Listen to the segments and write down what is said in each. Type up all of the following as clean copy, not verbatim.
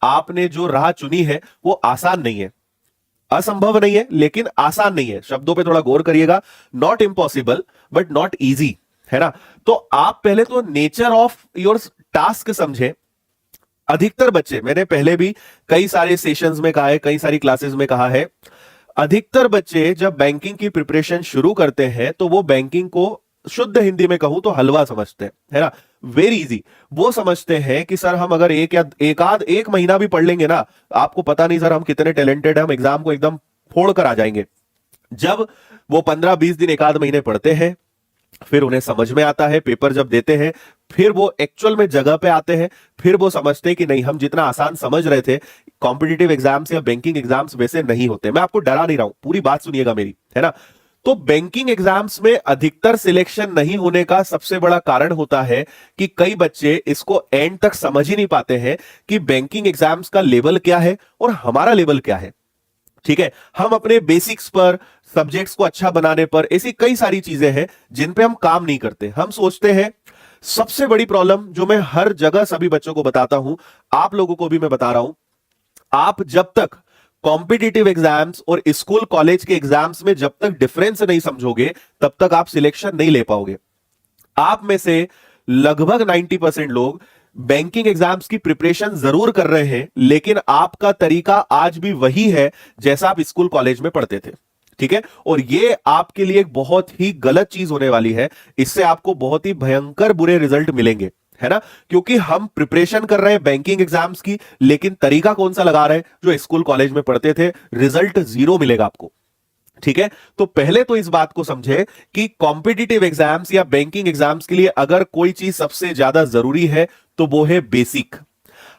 आपने जो राह चुनी है वो आसान नहीं है, असंभव नहीं है लेकिन आसान नहीं है। शब्दों पे थोड़ा गौर करिएगा, not impossible but not easy, है ना। तो आप पहले तो नेचर ऑफ योर टास्क समझे। अधिकतर बच्चे, मैंने पहले भी कई सारे सेशंस में कहा है, कई सारी क्लासेस में कहा है, अधिकतर बच्चे जब बैंकिंग की प्रिपरेशन शुरू करते हैं तो वो बैंकिंग को शुद्ध हिंदी में कहूं तो हलवा समझते हैं, है ना, वेरी इजी। वो समझते हैं कि सर हम अगर एक महीना भी पढ़ लेंगे ना, आपको पता नहीं सर हम कितने टैलेंटेड हैं, हम एग्जाम को एकदम फोड़ कर आ जाएंगे। जब वो 15-20 दिन, एक आध महीने पढ़ते हैं, फिर उन्हें समझ में आता है, पेपर जब देते हैं, फिर वो एक्चुअल में जगह पे आते हैं, फिर वो समझते हैं कि नहीं, हम जितना आसान समझ रहे थे कॉम्पिटिटिव एग्जाम्स या बैंकिंग एग्जाम्स वैसे नहीं होते। मैं आपको डरा नहीं रहा हूं, पूरी बात सुनिएगा मेरी, है ना। तो बैंकिंग एग्जाम्स में अधिकतर सिलेक्शन नहीं होने का सबसे बड़ा कारण होता है कि कई बच्चे इसको एंड तक समझ ही नहीं पाते हैं कि बैंकिंग एग्जाम्स का लेवल क्या है और हमारा लेवल क्या है। ठीक है, हम अपने बेसिक्स पर, सब्जेक्ट्स को अच्छा बनाने पर, ऐसी कई सारी चीजें हैं जिन पे हम काम नहीं करते। हम सोचते हैं, सबसे बड़ी प्रॉब्लम जो मैं हर जगह सभी बच्चों को बताता हूं, आप लोगों को भी मैं बता रहा हूं, आप जब तक कॉम्पिटिटिव एग्जाम्स और स्कूल कॉलेज के एग्जाम्स में जब तक डिफरेंस नहीं समझोगे तब तक आप सिलेक्शन नहीं ले पाओगे। आप में से लगभग 90% लोग बैंकिंग एग्जाम्स की प्रिपरेशन जरूर कर रहे हैं, लेकिन आपका तरीका आज भी वही है जैसा आप स्कूल कॉलेज में पढ़ते थे। ठीक है, और ये आपके लिए एक बहुत ही गलत चीज होने वाली है। इससे आपको बहुत ही भयंकर बुरे रिजल्ट मिलेंगे, है ना, क्योंकि हम प्रिपरेशन कर रहे हैं बैंकिंग एग्जाम्स की, लेकिन तरीका कौन सा लगा रहे हैं, जो स्कूल कॉलेज में पढ़ते थे। रिजल्ट जीरो मिलेगा आपको। ठीक है, तो पहले तो इस बात को समझे कि कॉम्पिटिटिव एग्जाम्स या बैंकिंग एग्जाम्स के लिए अगर कोई चीज सबसे ज्यादा जरूरी है तो वो है बेसिक।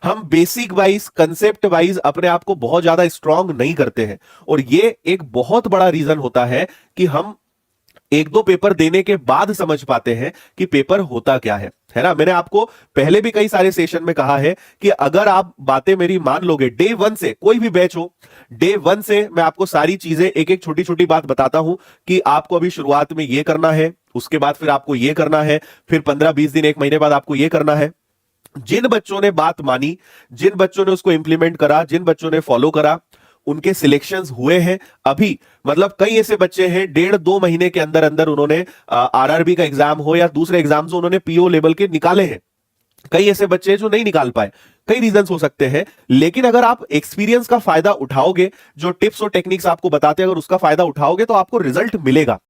हम बेसिक वाइज, कंसेप्ट वाइज अपने आप को बहुत ज्यादा स्ट्रांग नहीं करते हैं, और ये एक बहुत बड़ा रीजन होता है कि हम एक दो पेपर देने के बाद समझ पाते हैं कि पेपर होता क्या है ना। मैंने आपको पहले भी कई सारे सेशन में कहा है कि अगर आप बातें मेरी मान लोगे, डे वन से, कोई भी बैच हो, डे वन से मैं आपको सारी चीजें, एक एक छोटी छोटी बात बताता हूं कि आपको अभी शुरुआत में ये करना है, उसके बाद फिर आपको ये करना है, फिर 15-20 दिन, एक महीने बाद आपको ये करना है। जिन बच्चों ने बात मानी, जिन बच्चों ने उसको इंप्लीमेंट करा, जिन बच्चों ने फॉलो करा, उनके सिलेक्शंस हुए हैं अभी। मतलब कई ऐसे बच्चे हैं 1.5-2 महीने के अंदर अंदर उन्होंने आरआरबी का एग्जाम हो या दूसरे एग्जाम्स उन्होंने पीओ लेवल के निकाले हैं। कई ऐसे बच्चे हैं जो नहीं निकाल पाए, कई रीजंस हो सकते हैं, लेकिन अगर आप एक्सपीरियंस का फायदा उठाओगे, जो टिप्स और टेक्निक्स आपको बताते हैं, अगर उसका फायदा उठाओगे तो आपको रिजल्ट मिलेगा।